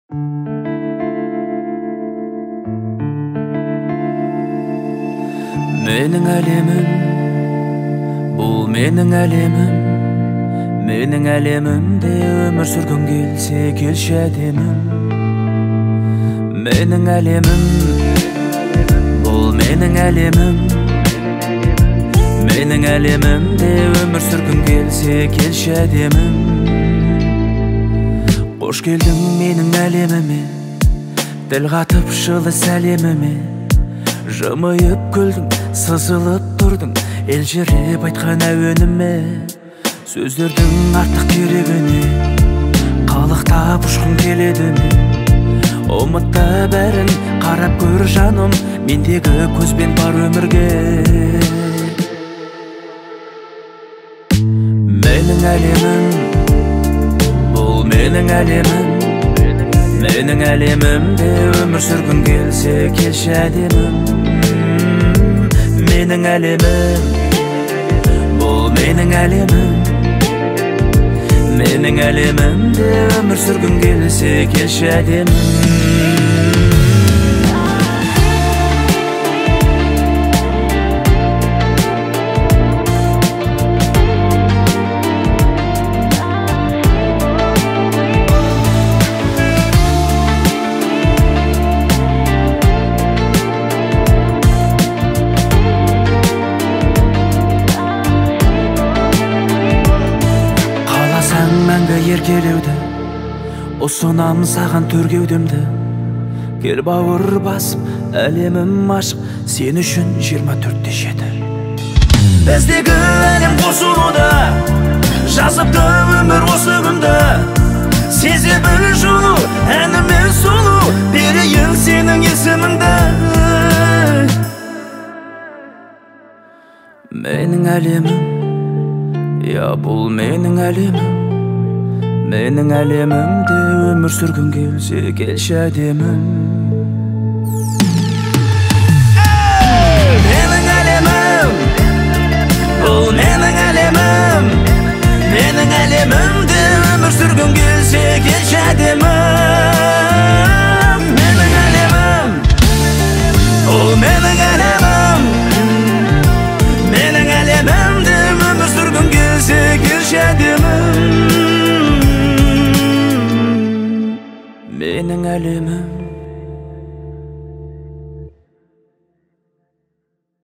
Mening әлемім, бұл менің әлемім. Менің әлемімде өмір сүргің келсе, келші әдемім. Менің әлемім, бұл менің әлемім. Менің әлемімде өмір сүргің келсе, келші әдемім. Қош келдің менің әлеміме, тіл қатып жылы сәлеміме. Жымайып күлдің, сызылып тұрдың, елжіреп айтқан әуеніме. Сөздердің артық керегіне, қалықтап ұшқың келеді ме? Ұмытта бәрін қарап көр жаным, мендегі көзбен бар өмірге. Менің әлемім, бұл менің әлемім. Менің әлемімде өмір сүргің келсе, келші әдемім. Менің әлемім, бұл менің әлемім. Менің әлемімде өмір сүргің келсе, келші әдемім. Мәңгі еркелеуді, ұсынам саған төргеудемді. Кел бауыр басып, әлемім ашық, сен үшін 24/7. Біздегі әлем қосылуда, жазыпты өмір осы күнді. Сезе біл жылу, әніме сұлу, берейін сенің есіміңді. Менің әлемім, я бұл менің әлемім. Менің әлемімде өмір сүргің келсе, келші әдемім. Менің әлемім, бұл менің әлемім. Менің әлемімде өмір сүргің келсе, келші әдемім. Менің әлемім, бұл менің әлемім. Менің әлемімде өмір сүргің келсе, келші әдемім. Менің әлемім.